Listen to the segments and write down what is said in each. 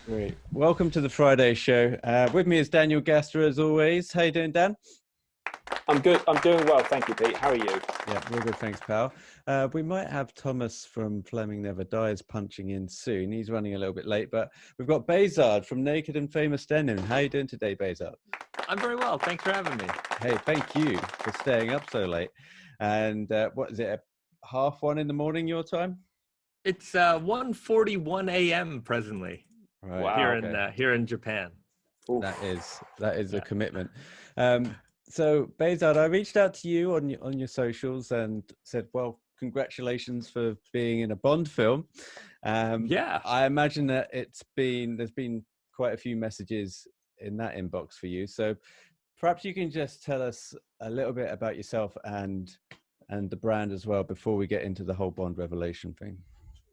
Great. Welcome to the Friday show. With me is Daniel Gaster, as always. How you doing, Dan? I'm good. I'm doing well, thank you, Pete. How are you? Yeah, real good, thanks, pal. We might have Thomas from Fleming Never Dies punching in soon. He's running a little bit late, but we've got Bahzad from Naked and Famous Denim. How you doing today, Bahzad? I'm very well. Thanks for having me. Hey, thank you for staying up so late. And what is it, 1:30 in the morning your time? It's 1:41 a.m. presently Right. Wow. here in Japan. Oof. That is a commitment. So Bahzad, I reached out to you on your socials and said, well, congratulations for being in a Bond film. Yeah. I imagine that there's been quite a few messages in that inbox for you. So perhaps you can just tell us a little bit about yourself and the brand as well before we get into the whole Bond revelation thing.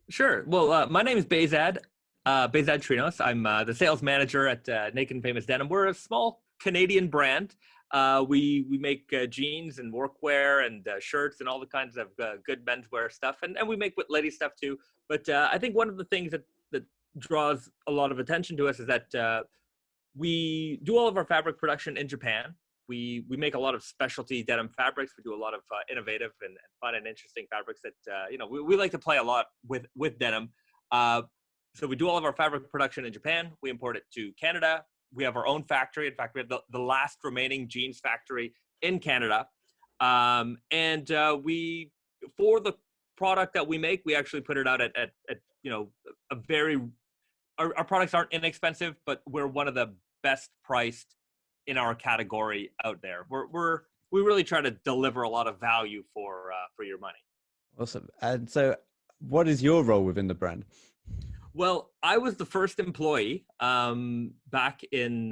Sure. Well, my name is Bahzad Trinos. I'm the sales manager at Naked and Famous Denim. We're a small Canadian brand. We make jeans and workwear and shirts and all the kinds of good menswear stuff, and we make lady stuff too. But I think one of the things that draws a lot of attention to us is that we do all of our fabric production in Japan. We make a lot of specialty denim fabrics. We do a lot of innovative and fun and interesting fabrics that we like to play a lot with denim. So we do all of our fabric production in Japan. We import it to Canada. We have our own factory. In fact, we have the last remaining jeans factory in Canada. We for the product that we make, we actually put it out at a very. Our products aren't inexpensive, but we're one of the best priced in our category out there. We really try to deliver a lot of value for your money. Awesome. And so, what is your role within the brand? Well, I was the first employee back in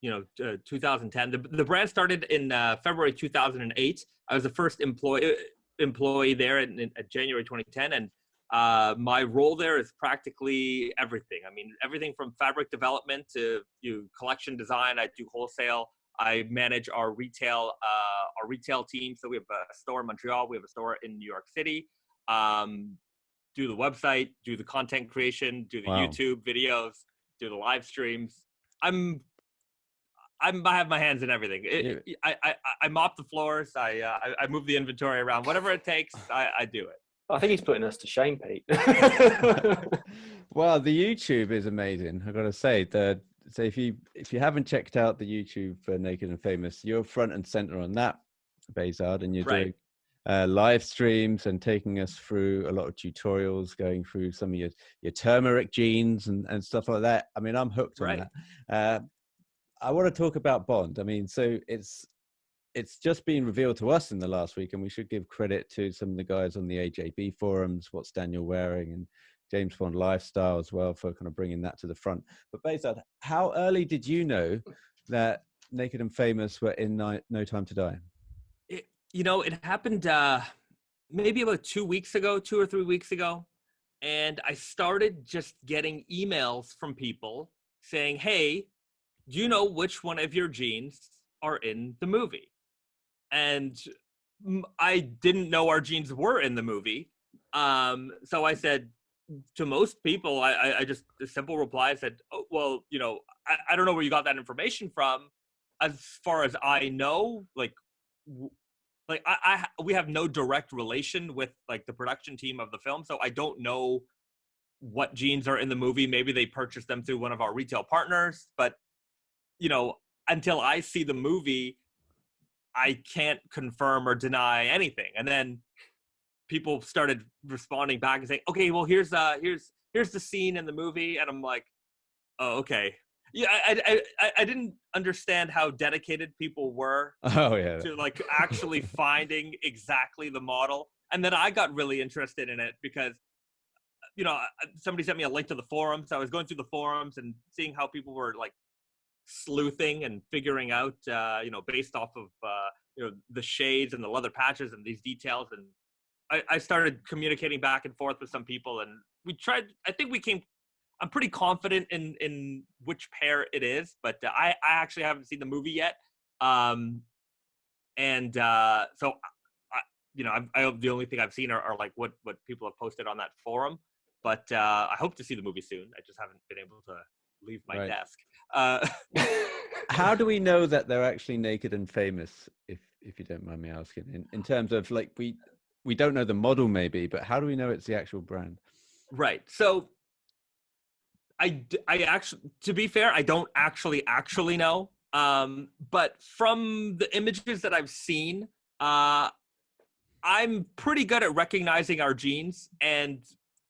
2010. The brand started in February 2008. I was the first employee there in January 2010, and my role there is practically everything. I mean, everything from fabric development to collection design. I do wholesale. I manage our retail team. So we have a store in Montreal. We have a store in New York City. Do the website, do the content creation, do the YouTube videos, do the live streams. I have my hands in everything. I mop the floors. I move the inventory around. Whatever it takes, I do it. I think he's putting us to shame, Pete. Well, the YouTube is amazing. I've got to say that. So if you haven't checked out the YouTube for Naked and Famous, you're front and center on that, Bahzad, and you're doing live streams and taking us through a lot of tutorials, going through some of your turmeric jeans and stuff like that. I mean, I'm hooked on that. I want to talk about Bond. I mean, so it's just been revealed to us in the last week, and we should give credit to some of the guys on the AJB forums, What's Daniel Wearing, and James Bond Lifestyle as well, for kind of bringing that to the front. But Bahzad, how early did you know that Naked and Famous were in No Time to Die? It happened maybe about 2 or 3 weeks ago. And I started just getting emails from people saying, hey, do you know which one of your jeans are in the movie? And I didn't know our jeans were in the movie. So I said to most people, I just a simple reply said, oh, well, I don't know where you got that information from. As far as I know, we have no direct relation with the production team of the film, so I don't know what jeans are in the movie. Maybe they purchased them through one of our retail partners, but until I see the movie, I can't confirm or deny anything. And then people started responding back and saying, okay, well, here's the scene in the movie. And I'm like, oh, okay. Yeah, I didn't understand how dedicated people were to actually finding exactly the model. And then I got really interested in it because, somebody sent me a link to the forums. I was going through the forums and seeing how people were sleuthing and figuring out, based off of, the shades and the leather patches and these details. And I started communicating back and forth with some people, and I'm pretty confident in which pair it is, but I actually haven't seen the movie yet. So the only thing I've seen are what people have posted on that forum. But I hope to see the movie soon. I just haven't been able to leave my Right. desk. How do we know that they're actually Naked and Famous, if you don't mind me asking, in terms of like we don't know the model maybe, but how do we know it's the actual brand? Right. So I actually, to be fair, I don't actually know. But from the images that I've seen, I'm pretty good at recognizing our jeans. And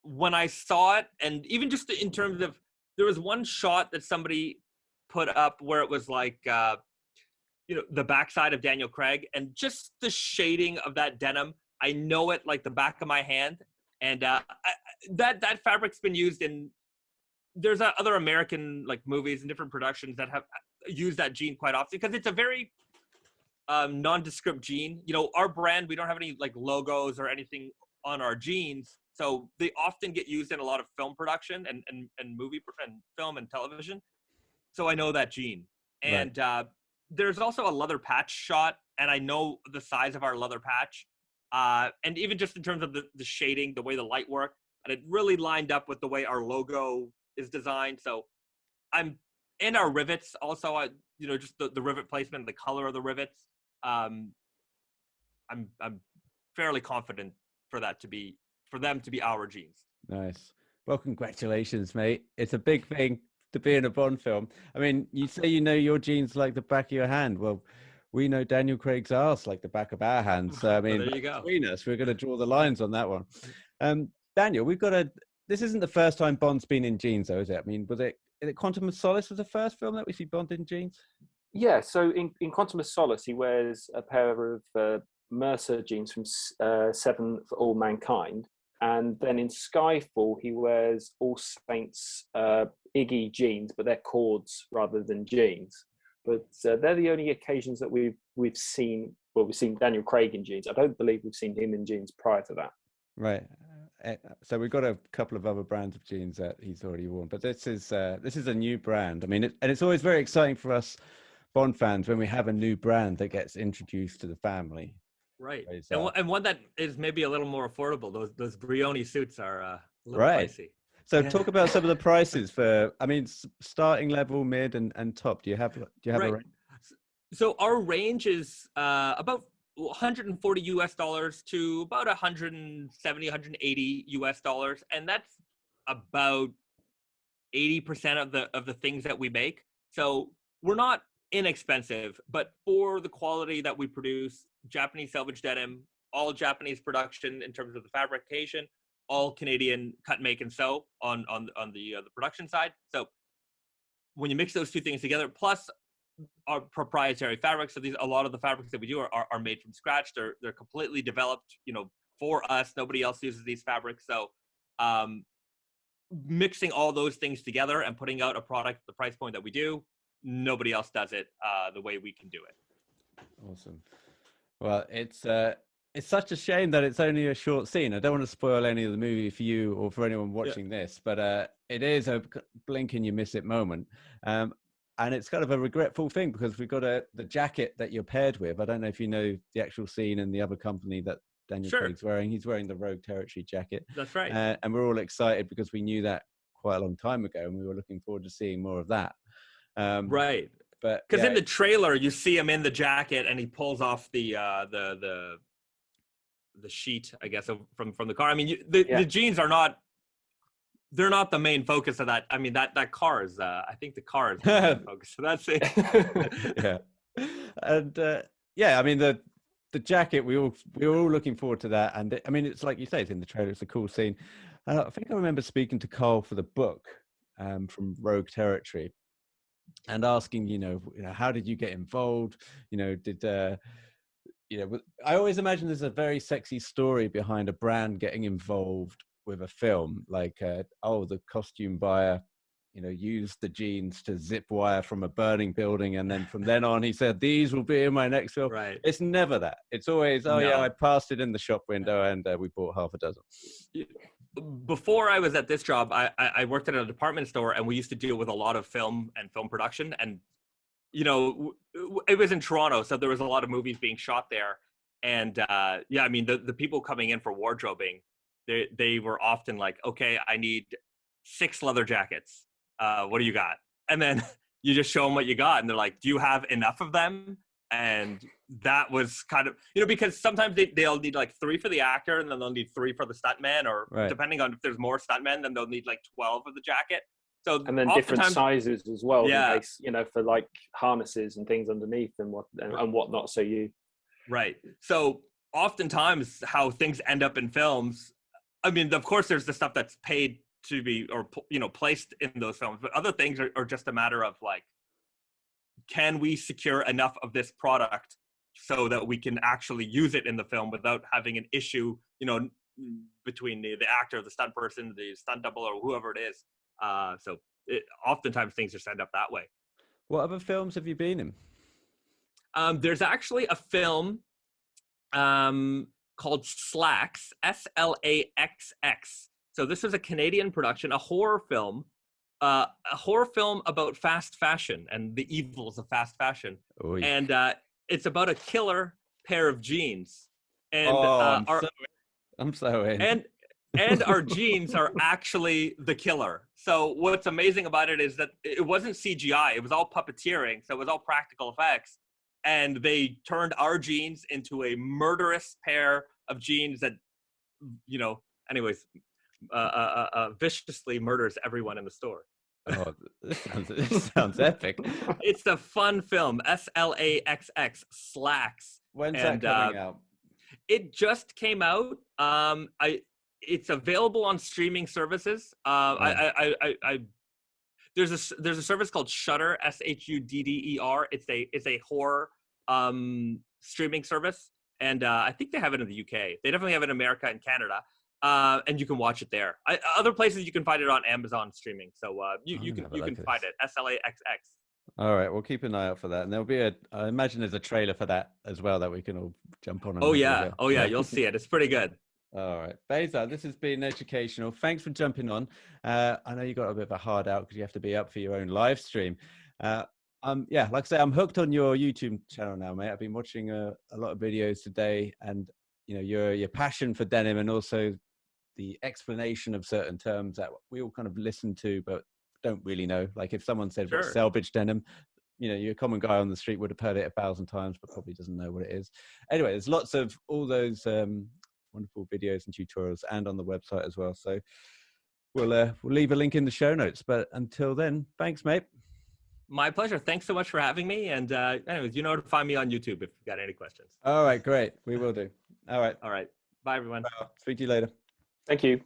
when I saw it, and even just in terms of, there was one shot that somebody put up where it was like, the backside of Daniel Craig, and just the shading of that denim, I know it like the back of my hand. And that fabric's been used in, there's other American like movies and different productions that have used that jean quite often because it's a very nondescript jean. Our brand, we don't have any like logos or anything on our jeans, so they often get used in a lot of film production and movie and film and television. So I know that jean. And there's also a leather patch shot, and I know the size of our leather patch, and even just in terms of the shading, the way the light worked, and it really lined up with the way our logo is designed. So I'm in our rivets also, just the rivet placement, the color of the rivets. I'm fairly confident for them to be our jeans. Nice. Well, congratulations, mate. It's a big thing to be in a Bond film. I mean, you say you know your jeans like the back of your hand. Well, we know Daniel Craig's arse like the back of our hands. So, I mean, there you go. Between us, we're going to draw the lines on that one. Daniel, this isn't the first time Bond's been in jeans, though, is it? I mean, is it Quantum of Solace was the first film that we see Bond in jeans? Yeah, so in Quantum of Solace, he wears a pair of Mercer jeans from Seven for All Mankind. And then in Skyfall, he wears All Saints Iggy jeans, but they're cords rather than jeans. But they're the only occasions that we've seen Daniel Craig in jeans. I don't believe we've seen him in jeans prior to that. Right. So we've got a couple of other brands of jeans that he's already worn, but this is a new brand. I mean, and it's always very exciting for us Bond fans when we have a new brand that gets introduced to the family. Right. And one that is maybe a little more affordable. Those Brioni suits are a little pricey. So talk about some of the prices for, I mean, starting level, mid, and top. Do you have a range? So our range is about $140 US to about $170, $180 US, and that's about 80% of the things that we make. So we're not inexpensive, but for the quality that we produce, Japanese selvage denim, all Japanese production in terms of the fabrication, all Canadian cut, make, and sew on the production side. So when you mix those two things together, plus our proprietary fabrics, so a lot of the fabrics that we do are made from scratch. They're completely developed, for us. Nobody else uses these fabrics. So mixing all those things together and putting out a product at the price point that we do, nobody else does it the way we can do it. Awesome. Well, it's such a shame that it's only a short scene. I don't want to spoil any of the movie for you or for anyone watching this, but it is a blink and you miss it moment. And it's kind of a regretful thing because we've got the jacket that you're paired with. I don't know if you know the actual scene and the other company that Daniel Craig's wearing. He's wearing the Rogue Territory jacket. That's right. And we're all excited because we knew that quite a long time ago, and we were looking forward to seeing more of that. Right. But because in the trailer you see him in the jacket and he pulls off the sheet, I guess, from the car. I mean, the jeans are not. They're not the main focus of that. I mean, that car is. I think the car is the main focus. So that's it. Yeah, and I mean the jacket. We were all looking forward to that, and I mean, it's like you say, it's in the trailer. It's a cool scene. I think I remember speaking to Carl for the book from Rogue Territory, and asking, how did you get involved? I always imagine there's a very sexy story behind a brand getting involved with a film, like, the costume buyer, used the jeans to zip wire from a burning building. And then from then on, he said, these will be in my next film. Right. It's never that. It's always, I passed it in the shop window and we bought half a dozen. Before I was at this job, I worked at a department store, and we used to deal with a lot of film and film production. And, it was in Toronto, so there was a lot of movies being shot there. And, I mean, the people coming in for wardrobing, they were often like, okay, I need 6 leather jackets. What do you got? And then you just show them what you got, and they're like, do you have enough of them? And that was kind of, because sometimes they'll need like 3 for the actor, and then they'll need 3 for the stuntman, or depending on if there's more stuntmen, then they'll need like 12 of the jacket. So and then different sizes as well, in case, for like harnesses and things underneath and whatnot. So right. So oftentimes how things end up in films, I mean, of course, there's the stuff that's paid to be, or placed in those films, but other things are just a matter of like, can we secure enough of this product so that we can actually use it in the film without having an issue, between the actor, the stunt person, the stunt double, or whoever it is. So oftentimes things are set up that way. What other films have you been in? There's actually a film called Slacks, SLAXX. So this is a Canadian production, a horror film about fast fashion and the evils of fast fashion. Oy. And it's about a killer pair of jeans. And I'm so in. And our jeans are actually the killer. So what's amazing about it is that it wasn't CGI. It was all puppeteering. So it was all practical effects. And they turned our jeans into a murderous pair of jeans that, anyways, viciously murders everyone in the store. Oh, this sounds epic. It's a fun film. SLAXX, Slacks. When's that coming out? It just came out. It's available on streaming services. There's a service called Shudder, SHUDDER. It's a horror streaming service, and I think they have it in the UK. They definitely have it in America and Canada. And you can watch it there. Other places you can find it on Amazon streaming. So you can find it. SLAXX. All right, we'll keep an eye out for that. And there'll be I imagine there's a trailer for that as well that we can all jump on. Oh yeah, you'll see it. It's pretty good. All right, Bahzad, this has been educational. Thanks for jumping on. I know you got a bit of a hard out because you have to be up for your own live stream. Like I say, I'm hooked on your YouTube channel now, mate. I've been watching a lot of videos today, and your passion for denim, and also the explanation of certain terms that we all kind of listen to but don't really know. Like if someone said what's selvage denim, your common guy on the street would have heard it 1,000 times but probably doesn't know what it is. Anyway, there's lots of all those wonderful videos and tutorials, and on the website as well. So we'll leave a link in the show notes. But until then, thanks, mate. My pleasure. Thanks so much for having me. And anyways, you know where to find me on YouTube if you've got any questions. All right, great. We will do. All right. Bye, everyone. Speak to you later. Thank you.